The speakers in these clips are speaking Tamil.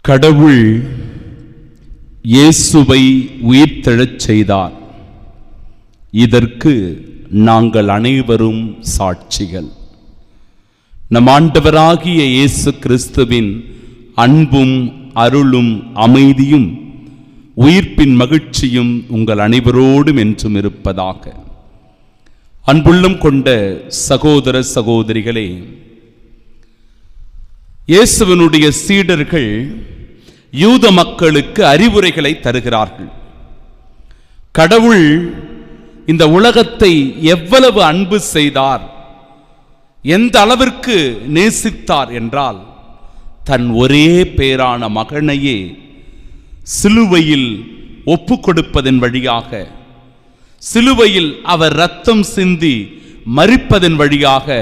கடவுள் இயேசுவை உயிர்த்தெழச் செய்தார். இதற்கு நாங்கள் அனைவரும் சாட்சிகள். நம் ஆண்டவராகிய இயேசு கிறிஸ்துவின் அன்பும் அருளும் அமைதியும் உயிர்ப்பின் மகிழ்ச்சியும் உங்கள் அனைவரோடும் என்றும் இருப்பதாக. அன்புள்ளம் கொண்ட சகோதர சகோதரிகளே, இயேசுவினுடைய சீடர்கள் யூத மக்களுக்கு அறிவுரைகளை தருகிறார்கள். கடவுள் இந்த உலகத்தை எவ்வளவு அன்பு செய்தார், எந்த அளவிற்கு நேசித்தார் என்றால், தன் ஒரே பேரான மகனையே சிலுவையில் ஒப்பு கொடுப்பதன் வழியாக, சிலுவையில் அவர் இரத்தம் சிந்தி மரிப்பதன் வழியாக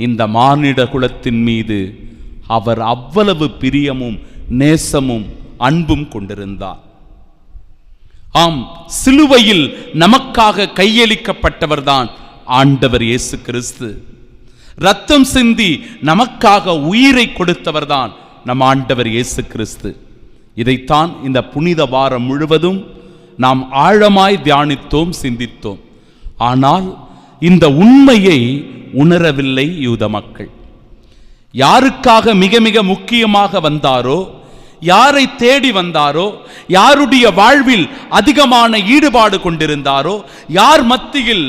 இந்த மானிட குலத்தின் மீது அவர் அவ்வளவு பிரியமும் நேசமும் அன்பும் கொண்டிருந்தார். ஆம், சிலுவையில் நமக்காக கையளிக்கப்பட்டவர்தான் ஆண்டவர் இயேசு கிறிஸ்து. இரத்தம் சிந்தி நமக்காக உயிரை கொடுத்தவர்தான் நம் ஆண்டவர் இயேசு கிறிஸ்து. இதைத்தான் இந்த புனித வாரம் முழுவதும் நாம் ஆழமாய் தியானித்தோம், சிந்தித்தோம். ஆனால் இந்த உண்மையை உணரவில்லை யூத மக்கள். யாருக்காக மிக மிக முக்கியமாக வந்தாரோ, யாரை தேடி வந்தாரோ, யாருடைய வாழ்வில் அதிகமான ஈடுபாடு கொண்டிருந்தாரோ, யார் மத்தியில்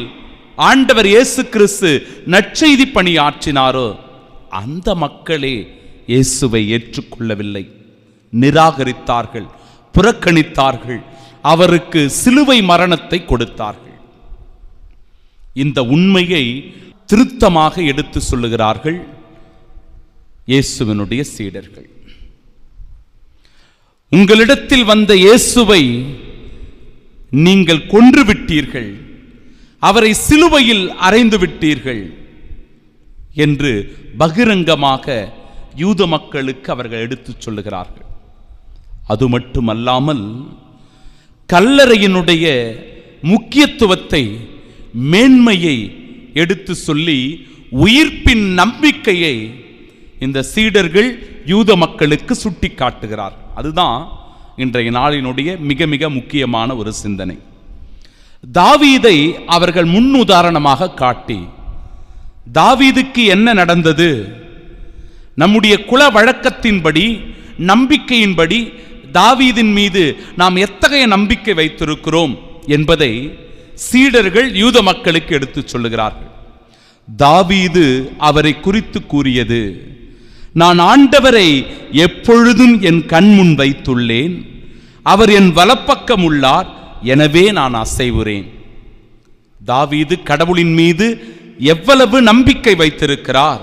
ஆண்டவர் இயேசு கிறிஸ்து நற்செய்தி பணி ஆற்றினாரோ, அந்த மக்களே இயேசுவை ஏற்றுக்கொள்ளவில்லை, நிராகரித்தார்கள், புறக்கணித்தார்கள், அவருக்கு சிலுவை மரணத்தை கொடுத்தார்கள். இந்த உண்மையை திருத்தமாக எடுத்து சொல்லுகிறார்கள் இயேசுவினுடைய சீடர்கள். உங்களிடத்தில் வந்த இயேசுவை நீங்கள் கொன்று விட்டீர்கள், அவரை சிலுவையில் அறைந்து விட்டீர்கள் என்று பகிரங்கமாக யூத மக்களுக்கு அவர்கள் எடுத்துச் சொல்லுகிறார்கள். அது மட்டுமல்லாமல் கல்லறையினுடைய முக்கியத்துவத்தை, மேன்மையை எடுத்து சொல்லி உயிர்ப்பின் நம்பிக்கையை இந்த சீடர்கள் யூத மக்களுக்கு சுட்டி காட்டுகிறார். அதுதான் இன்றைய நாளினுடைய மிக மிக முக்கியமான ஒரு சிந்தனை. தாவீதை அவர்கள் முன்னுதாரணமாக காட்டி, தாவீதுக்கு என்ன நடந்தது, நம்முடைய குல வழக்கத்தின்படி, நம்பிக்கையின்படி தாவீதின் மீது நாம் எத்தகைய நம்பிக்கை வைத்திருக்கிறோம் என்பதை சீடர்கள் யூத மக்களுக்கு எடுத்துச் சொல்லுகிறார்கள். தாவீது அவரை குறித்து கூறியது, நான் ஆண்டவரை எப்பொழுதும் என் கண்முன் வைத்துள்ளேன், அவர் என் வலப்பக்கம் உள்ளார், எனவே நான் அசைவுறேன். தாவீது கடவுளின் மீது எவ்வளவு நம்பிக்கை வைத்திருக்கிறார்,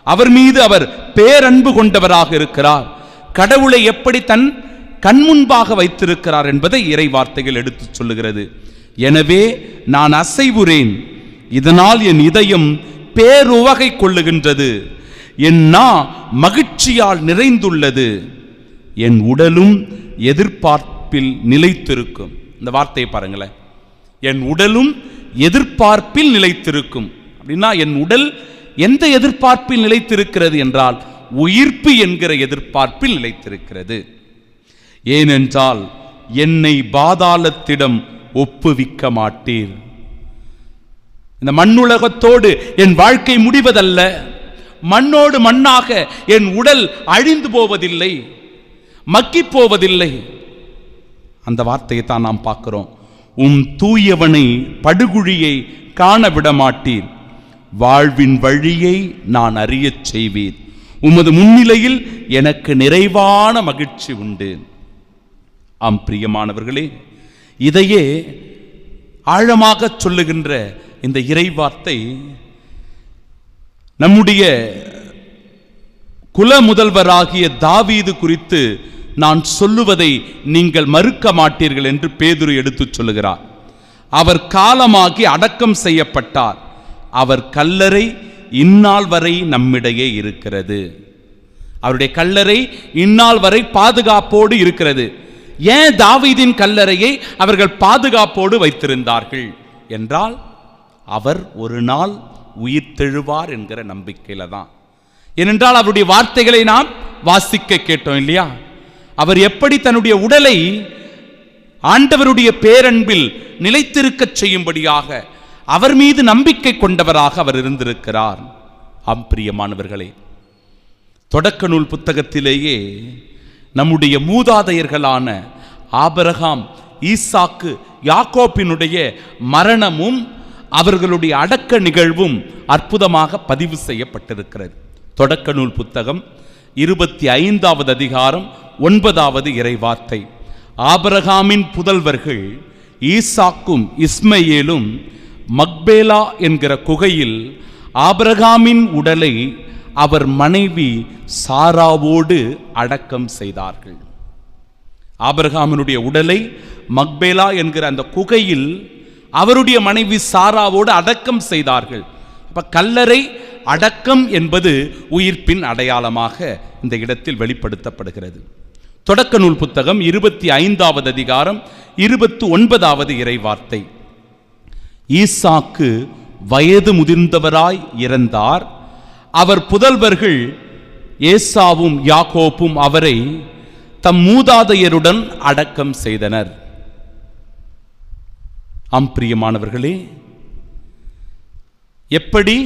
அவர் மீது அவர் பேரன்பு கொண்டவராக இருக்கிறார், கடவுளை எப்படி தன் கண்முன்பாக வைத்திருக்கிறார் என்பதை இறை வார்த்தைகள் எடுத்துச் சொல்லுகிறது. எனவே நான் அசைவுறேன், இதனால் என் இதயம் பேருவகை கொள்ளுகின்றது, என் நா மகிழ்ச்சியால் நிறைந்துள்ளது, என் உடலும் எதிர்பார்ப்பில் நிலைத்திருக்கும். இந்த வார்த்தையை பாருங்களேன், என் உடலும் எதிர்பார்ப்பில் நிலைத்திருக்கும். அப்படின்னா என் உடல் எந்த எதிர்பார்ப்பில் நிலைத்திருக்கிறது என்றால் உயிர்ப்பு என்கிற எதிர்பார்ப்பில் நிலைத்திருக்கிறது. ஏனென்றால் என்னை பாதாளத்திடம் ஒப்புவிக்க மாட்டீர். இந்த மண்ணுலகத்தோடு என் வாழ்க்கை முடிவதல்ல, மண்ணோடு மண்ணாக என் உடல் அழிந்து போவதில்லை, மக்கி போவதில்லை. அந்த வார்த்தையை தான் நாம் பார்க்கிறோம். தூயவனை படுகுழியை காண விட மாட்டீர், வாழ்வின் வழியை நான் அறியச் செய்வீர், உமது முன்னிலையில் எனக்கு நிறைவான மகிழ்ச்சி உண்டு. ஆம் பிரியமானவர்களே, இதையே ஆழமாக சொல்லுகின்ற இந்த இறைவார்த்தை நம்முடைய குல முதல்வராகிய தாவீது குறித்து நான் சொல்லுவதை நீங்கள் மறுக்க மாட்டீர்கள் என்று பேதுரு எடுத்துச் சொல்லுகிறார். அவர் காலமாகி அடக்கம் செய்யப்பட்டார், அவர் கல்லறை இந்நாள் வரை நம்மிடையே இருக்கிறது. அவருடைய கல்லறை இந்நாள் வரை பாதுகாப்போடு இருக்கிறது. ஏன் தாவீதின் கல்லறையை அவர்கள் பாதுகாப்போடு வைத்திருந்தார்கள் என்றால், அவர் ஒரு நாள் உயிர் தெழுவார் என்கிற நம்பிக்கையில தான். ஏனென்றால் அவருடைய வார்த்தைகளை நாம் வாசிக்க கேட்டோம் இல்லையா? அவர் எப்படி தன்னுடைய உடலை ஆண்டவருடைய பேரன்பில் நிலைத்திருக்கச் செய்யும்படியாக அவர் மீது நம்பிக்கை கொண்டவராக அவர் இருந்திருக்கிறார். பிரியமானவர்களே, தொடக்க நூல் புத்தகத்திலேயே நம்முடைய மூதாதையர்களான ஆபிரகாம், ஈசாக்கு, யாக்கோபினுடைய மரணமும் அவர்களுடைய அடக்க நிகழ்வும் அற்புதமாக பதிவு செய்யப்பட்டிருக்கிறது. தொடக்க நூல் புத்தகம் 25வது அதிகாரம் 9வது இறைவார்த்தை. ஆபிரகாமின் புதல்வர்கள் ஈசாக்கும் இஸ்மயேலும் மக்பேலா என்கிற குகையில் ஆபிரகாமின் உடலை அவர் மனைவி சாராவோடு அடக்கம் செய்தார்கள். ஆபிரகாமினுடைய உடலை மக்பேலா என்கிற அந்த குகையில் அவருடைய மனைவி சாராவோடு அடக்கம் செய்தார்கள். அப்ப கல்லறை அடக்கம் என்பது உயிர்ப்பின் அடையாளமாக இந்த இடத்தில் வெளிப்படுத்தப்படுகிறது. தொடக்க நூல் புத்தகம் 25வது அதிகாரம் 29வது இறைவார்த்தை. ஈசாக்கு வயது முதிர்ந்தவராய் இறந்தார். அவர் புதல்வர்கள் ஏசாவும் யாக்கோப்பும் அவரை தம் மூதாதையருடன் அடக்கம் செய்தனர். பிரியமானவர்களே, எப்படி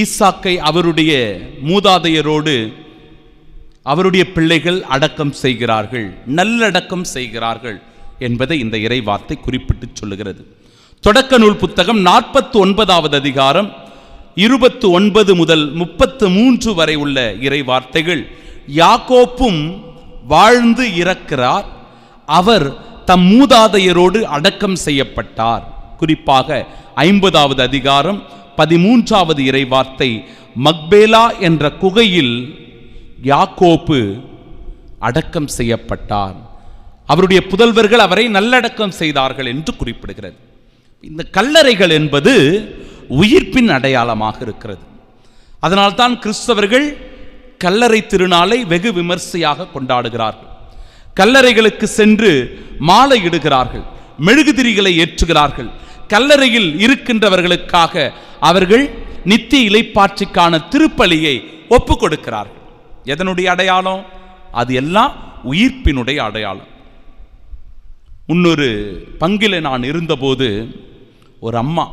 ஈசாக்கை அவருடைய மூதாதையரோடு அவருடைய பிள்ளைகள் அடக்கம் செய்கிறார்கள், நல்லடக்கம் செய்கிறார்கள் என்பதை இந்த இறைவார்த்தை குறிப்பிட்டு சொல்லுகிறது. தொடக்க நூல் புத்தகம் 49வது அதிகாரம் 29 முதல் 33 வரை உள்ள இறைவார்த்தைகள், யாக்கோப்பும் வாழ்ந்து இறக்கிறார், அவர் தம் மூதாதையரோடு அடக்கம் செய்யப்பட்டார். குறிப்பாக 50வது அதிகாரம் 13வது இறைவார்த்தை, மக்பேலா என்ற குகையில் யாக்கோப்பு அடக்கம் செய்யப்பட்டார், அவருடைய புதல்வர்கள் அவரை நல்லடக்கம் செய்தார்கள் என்று குறிப்பிடுகிறது. இந்த கல்லறைகள் என்பது உயிர்ப்பின் அடையாளமாக இருக்கிறது. அதனால்தான் கிறிஸ்தவர்கள் கல்லறை திருநாளை வெகு விமர்சையாக கொண்டாடுகிறார்கள். கல்லறைகளுக்கு சென்று மாலை இடுகிறார்கள், மெழுகுதிரிகளை ஏற்றுகிறார்கள். கல்லறையில் இருக்கின்றவர்களுக்காக அவர்கள் நித்திய இலைப்பாற்றிக்கான திருப்பலியை ஒப்பு கொடுக்கிறார்கள். எதனுடைய அடையாளம்? அது எல்லாம் உயிர்ப்பினுடைய அடையாளம். முன்னொரு பங்கில் நான் இருந்தபோது ஒரு அம்மா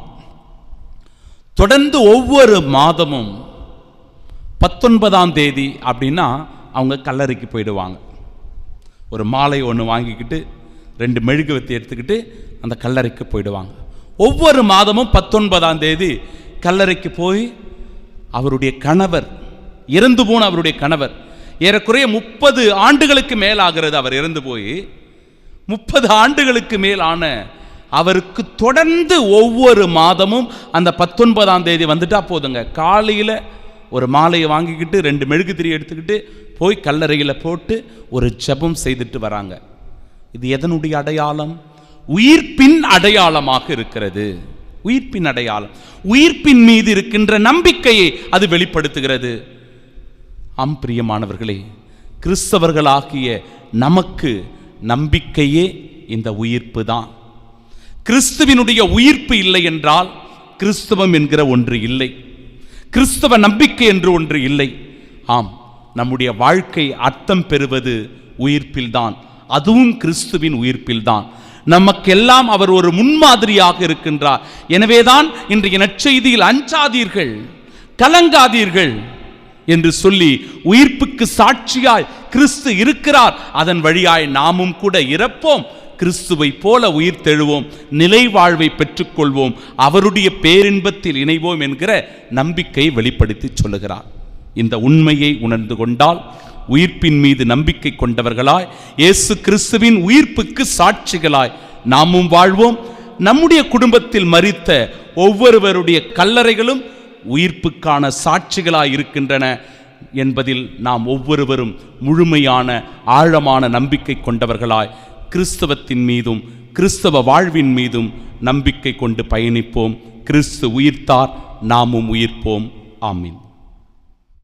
தொடர்ந்து ஒவ்வொரு மாதமும் 19ஆம் தேதி அப்படின்னா அவங்க கல்லறைக்கு போயிடுவாங்க. ஒரு மாலை ஒன்று வாங்கிக்கிட்டு 2 மெழுகுவர்த்தி எடுத்துக்கிட்டு அந்த கல்லறைக்கு போயிடுவாங்க. ஒவ்வொரு மாதமும் 19ஆம் தேதி கல்லறைக்கு போய் அவருடைய கணவர், இறந்து போன அவருடைய கணவர், ஏறக்குறைய 30 ஆண்டுகளுக்கு மேலாகிறது அவர் இறந்து போய், 30 ஆண்டுகளுக்கு மேலான அவருக்கு தொடர்ந்து ஒவ்வொரு மாதமும் அந்த 19ஆம் தேதி வந்துட்டா போதுங்க, காலையில் ஒரு மாலையை வாங்கிக்கிட்டு 2 மெழுகுதிரி எடுத்துக்கிட்டு போய் கல்லறையில் போட்டு ஒரு ஜெபம் செய்துட்டு வராங்க. இது எதனுடைய அடையாளம்? உயிர்ப்பின் அடையாளமாக இருக்கிறது. உயிர்ப்பின் அடையாளம், உயிர்ப்பின் மீது இருக்கின்ற நம்பிக்கையை அது வெளிப்படுத்துகிறது. பிரியமானவர்களே, கிறிஸ்தவர்களாகிய நமக்கு நம்பிக்கையே இந்த உயிர்ப்பு தான். கிறிஸ்துவினுடைய உயிர்ப்பு இல்லை என்றால் கிறிஸ்தவம் என்கிற ஒன்று இல்லை, கிறிஸ்தவ நம்பிக்கை என்று ஒன்று இல்லை. நம்முடைய வாழ்க்கை அர்த்தம் பெறுவது உயிர்ப்பில்தான், அதுவும் கிறிஸ்துவின் உயிர்ப்பில்தான். நமக்கெல்லாம் அவர் ஒரு முன்மாதிரியாக இருக்கின்றார். எனவேதான் இன்றைய நற்செய்தியில் அஞ்சாதீர்கள், கலங்காதீர்கள் என்று சொல்லி உயிர்ப்புக்கு சாட்சியாய் கிறிஸ்து இருக்கிறார், அதன் வழியாய் நாமும் கூட இறப்போம், கிறிஸ்துவை போல உயிர் தெழுவோம், நிலை வாழ்வை பெற்றுக்கொள்வோம், அவருடைய பேரின்பத்தில் இணைவோம் என்கிற நம்பிக்கை வெளிப்படுத்தி சொல்லுகிறார். இந்த உண்மையை உணர்ந்து கொண்டால் உயிர்ப்பின் மீது நம்பிக்கை கொண்டவர்களாய், இயேசு கிறிஸ்துவின் உயிர்ப்புக்கு சாட்சிகளாய் நாமும் வாழ்வோம். நம்முடைய குடும்பத்தில் மரித்த ஒவ்வொருவருடைய கல்லறைகளும் உயிர்ப்புக்கான சாட்சிகளாய் இருக்கின்றன என்பதில் நாம் ஒவ்வொருவரும் முழுமையான ஆழமான நம்பிக்கை கொண்டவர்களாய் கிறிஸ்தவத்தின் மீதும் கிறிஸ்தவ வாழ்வின் மீதும் நம்பிக்கை கொண்டு பயணிப்போம். கிறிஸ்து உயிர்த்தார், நாமும் உயிர்ப்போம். ஆமீன்.